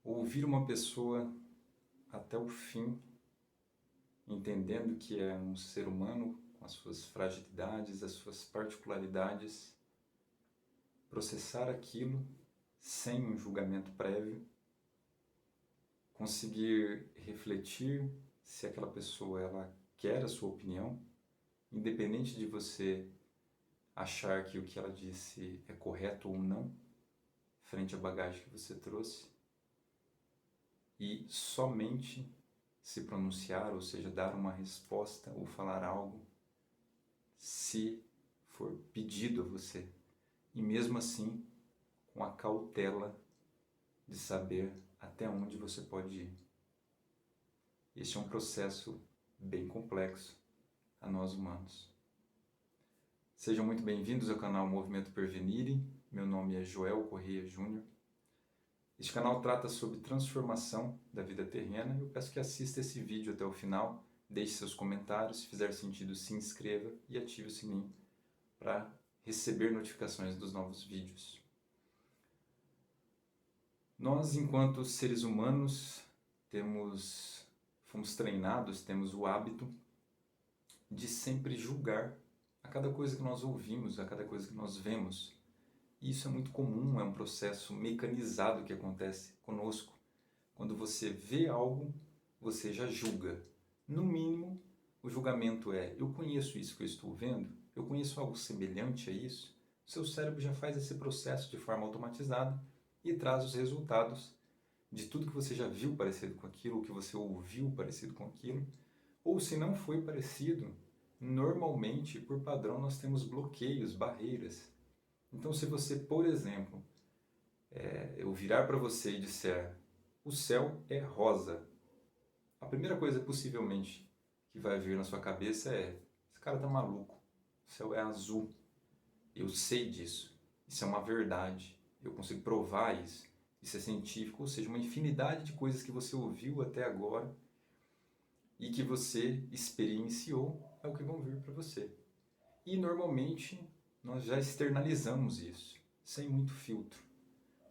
Ouvir uma pessoa até o fim, entendendo que é um ser humano com as suas fragilidades, as suas particularidades, processar aquilo sem um julgamento prévio, conseguir refletir se aquela pessoa ela quer a sua opinião, independente de você achar que o que ela disse é correto ou não, frente à bagagem que você trouxe, e somente se pronunciar, ou seja, dar uma resposta ou falar algo, se for pedido a você. E mesmo assim, com a cautela de saber até onde você pode ir. Este é um processo bem complexo a nós humanos. Sejam muito bem-vindos ao canal Movimento Pervenire. Meu nome é Joel Correia Júnior. Este canal trata sobre transformação da vida terrena e eu peço que assista esse vídeo até o final, deixe seus comentários, se fizer sentido se inscreva e ative o sininho para receber notificações dos novos vídeos. Nós, enquanto seres humanos, fomos treinados, temos o hábito de sempre julgar a cada coisa que nós ouvimos, a cada coisa que nós vemos. E isso é muito comum, é um processo mecanizado que acontece conosco. Quando você vê algo, você já julga. No mínimo, o julgamento é: eu conheço isso que eu estou vendo? Eu conheço algo semelhante a isso? O seu cérebro já faz esse processo de forma automatizada e traz os resultados de tudo que você já viu parecido com aquilo, ou que você ouviu parecido com aquilo. Ou se não foi parecido, normalmente, por padrão, nós temos bloqueios, barreiras. Então, se você, por exemplo, eu virar para você e disser: o céu é rosa, a primeira coisa possivelmente que vai vir na sua cabeça é: esse cara tá maluco, o céu é azul, eu sei disso, isso é uma verdade, eu consigo provar isso, isso é científico. Ou seja, uma infinidade de coisas que você ouviu até agora e que você experienciou é o que vão vir para você. E normalmente nós já externalizamos isso, sem muito filtro.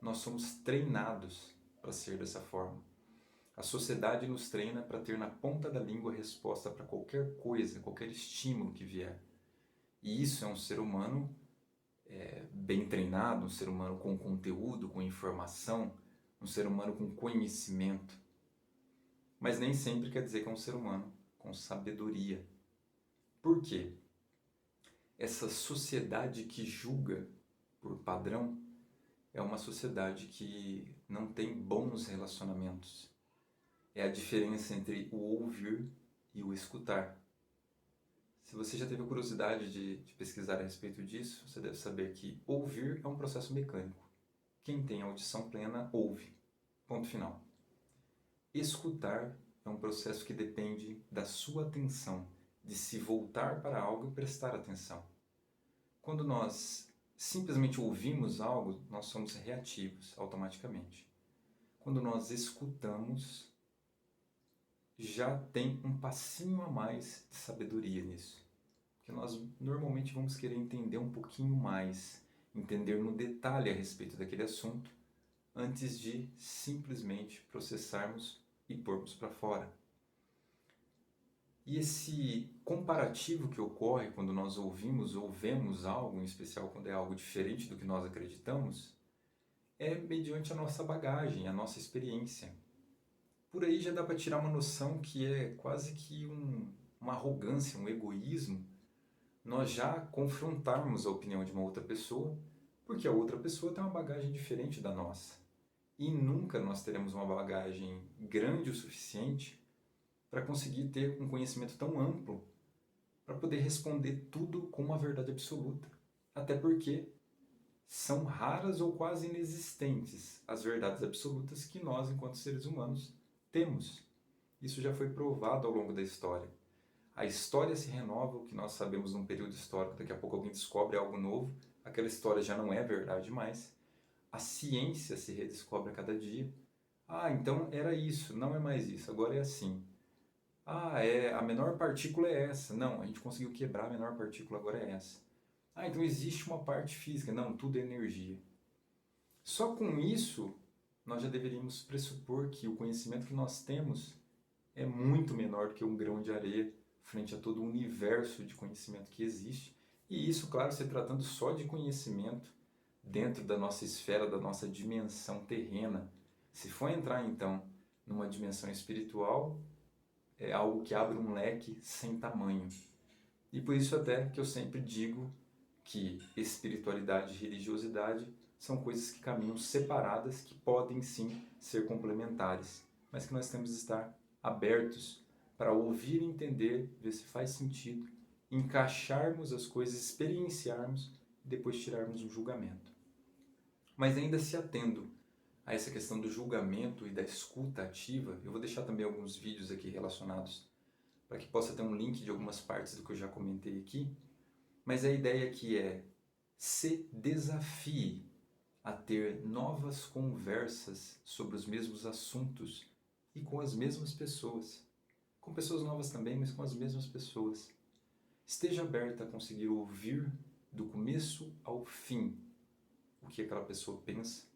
Nós somos treinados para ser dessa forma. A sociedade nos treina para ter na ponta da língua a resposta para qualquer coisa, qualquer estímulo que vier. E isso é um ser humano bem treinado, um ser humano com conteúdo, com informação, um ser humano com conhecimento. Mas nem sempre quer dizer que é um ser humano com sabedoria. Por quê? Essa sociedade que julga por padrão é uma sociedade que não tem bons relacionamentos. É a diferença entre o ouvir e o escutar. Se você já teve a curiosidade de pesquisar a respeito disso, você deve saber que ouvir é um processo mecânico. Quem tem audição plena, ouve. Ponto final. Escutar é um processo que depende da sua atenção, de se voltar para algo e prestar atenção. Quando nós simplesmente ouvimos algo, nós somos reativos automaticamente. Quando nós escutamos, já tem um passinho a mais de sabedoria nisso. Porque nós normalmente vamos querer entender um pouquinho mais, entender no detalhe a respeito daquele assunto, antes de simplesmente processarmos e pormos para fora. E esse comparativo que ocorre quando nós ouvimos ou vemos algo, em especial quando é algo diferente do que nós acreditamos, é mediante a nossa bagagem, a nossa experiência. Por aí já dá para tirar uma noção que é quase que uma arrogância, um egoísmo, nós já confrontarmos a opinião de uma outra pessoa, porque a outra pessoa tem uma bagagem diferente da nossa. E nunca nós teremos uma bagagem grande o suficiente para conseguir ter um conhecimento tão amplo para poder responder tudo com uma verdade absoluta. Até porque são raras ou quase inexistentes as verdades absolutas que nós, enquanto seres humanos, temos. Isso já foi provado ao longo da história. A história se renova, o que nós sabemos num período histórico, daqui a pouco alguém descobre algo novo, aquela história já não é verdade mais. A ciência se redescobre a cada dia. Ah, então era isso, não é mais isso, agora é assim. Ah, a menor partícula é essa. Não, a gente conseguiu quebrar a menor partícula, agora é essa. Então existe uma parte física. Não, tudo é energia. Só com isso nós já deveríamos pressupor que o conhecimento que nós temos é muito menor do que um grão de areia frente a todo o universo de conhecimento que existe. E isso, claro, se tratando só de conhecimento dentro da nossa esfera, da nossa dimensão terrena. Se for entrar então numa dimensão espiritual, é algo que abre um leque sem tamanho. E por isso até que eu sempre digo que espiritualidade e religiosidade são coisas que caminham separadas, que podem sim ser complementares, mas que nós temos de estar abertos para ouvir e entender, ver se faz sentido, encaixarmos as coisas, experienciarmos e depois tirarmos um julgamento. Mas ainda se atendo a essa questão do julgamento e da escuta ativa, eu vou deixar também alguns vídeos aqui relacionados para que possa ter um link de algumas partes do que eu já comentei aqui, mas a ideia aqui é se desafie a ter novas conversas sobre os mesmos assuntos e com as mesmas pessoas. Com pessoas novas também, mas com as mesmas pessoas. Esteja aberta a conseguir ouvir do começo ao fim o que aquela pessoa pensa,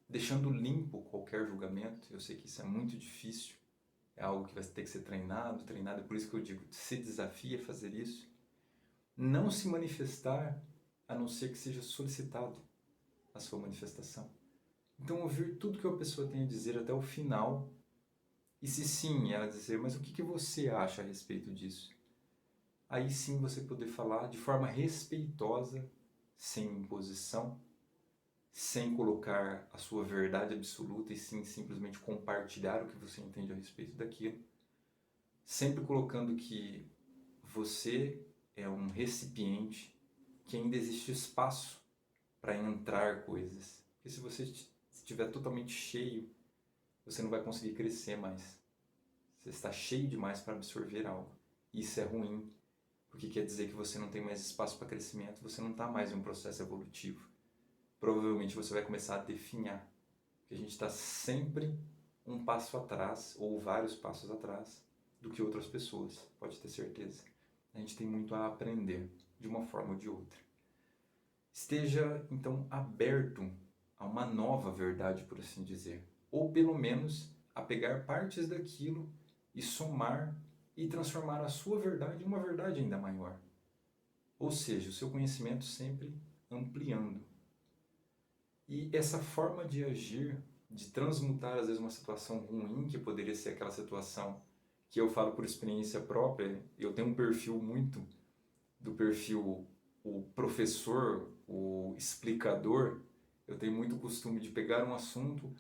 deixando limpo qualquer julgamento. Eu sei que isso é muito difícil, é algo que vai ter que ser treinado, é por isso que eu digo, se desafie a fazer isso. Não se manifestar, a não ser que seja solicitado a sua manifestação. Então, ouvir tudo que a pessoa tem a dizer até o final, e se sim, ela dizer, mas o que você acha a respeito disso? Aí sim você poder falar de forma respeitosa, sem imposição, sem colocar a sua verdade absoluta, e sim simplesmente compartilhar o que você entende a respeito daquilo, sempre colocando que você é um recipiente, que ainda existe espaço para entrar coisas. Porque se você estiver totalmente cheio, você não vai conseguir crescer mais. Você está cheio demais para absorver algo. Isso é ruim, porque quer dizer que você não tem mais espaço para crescimento, você não está mais em um processo evolutivo. Provavelmente você vai começar a definhar, porque a gente está sempre um passo atrás, ou vários passos atrás, do que outras pessoas, pode ter certeza. A gente tem muito a aprender, de uma forma ou de outra. Esteja, então, aberto a uma nova verdade, por assim dizer. Ou, pelo menos, a pegar partes daquilo e somar e transformar a sua verdade em uma verdade ainda maior. Ou seja, o seu conhecimento sempre ampliando. E essa forma de agir, de transmutar, às vezes, uma situação ruim, que poderia ser aquela situação que eu falo por experiência própria, eu tenho um perfil muito do perfil o professor, o explicador. Eu tenho muito costume de pegar um assunto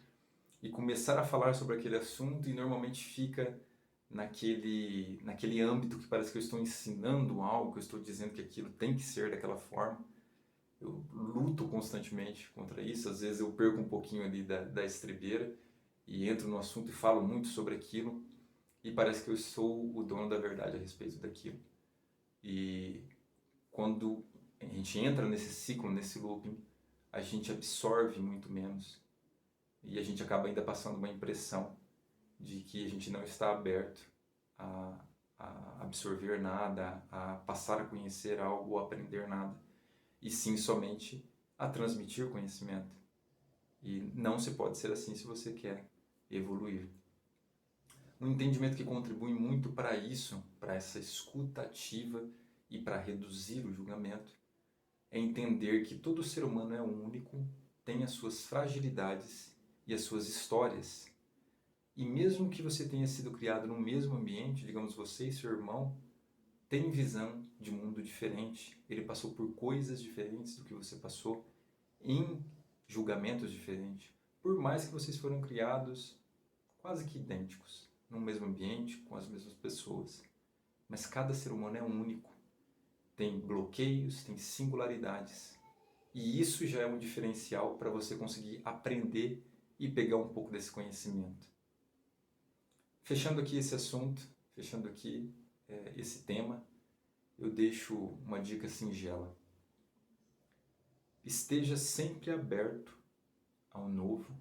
e começar a falar sobre aquele assunto, e normalmente fica naquele âmbito que parece que eu estou ensinando algo, que eu estou dizendo que aquilo tem que ser daquela forma. Eu luto constantemente contra isso. Às vezes eu perco um pouquinho ali da estribeira e entro no assunto e falo muito sobre aquilo, e parece que eu sou o dono da verdade a respeito daquilo. E quando a gente entra nesse ciclo, nesse looping, a gente absorve muito menos e a gente acaba ainda passando uma impressão de que a gente não está aberto a, a absorver nada, a passar a conhecer algo ou aprender nada, e sim somente a transmitir conhecimento. E não se pode ser assim se você quer evoluir. Um entendimento que contribui muito para isso, para essa escuta ativa e para reduzir o julgamento, é entender que todo ser humano é único, tem as suas fragilidades e as suas histórias. E mesmo que você tenha sido criado no mesmo ambiente, digamos você e seu irmão, tem visão de mundo diferente. Ele passou por coisas diferentes do que você passou, em julgamentos diferentes. Por mais que vocês foram criados quase que idênticos, no mesmo ambiente, com as mesmas pessoas. Mas cada ser humano é único. Tem bloqueios, tem singularidades. E isso já é um diferencial para você conseguir aprender e pegar um pouco desse conhecimento. Fechando aqui esse assunto, fechando aqui esse tema, eu deixo uma dica singela. Esteja sempre aberto ao novo.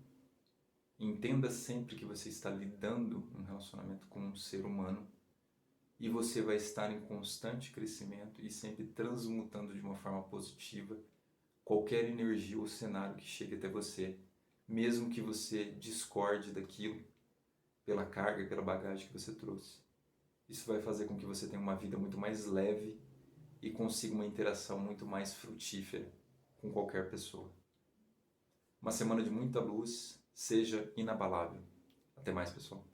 Entenda sempre que você está lidando um relacionamento com um ser humano, e você vai estar em constante crescimento e sempre transmutando de uma forma positiva qualquer energia ou cenário que chegue até você, mesmo que você discorde daquilo, pela carga, pela bagagem que você trouxe. Isso vai fazer com que você tenha uma vida muito mais leve e consiga uma interação muito mais frutífera com qualquer pessoa. Uma semana de muita luz, seja inabalável. Até mais, pessoal.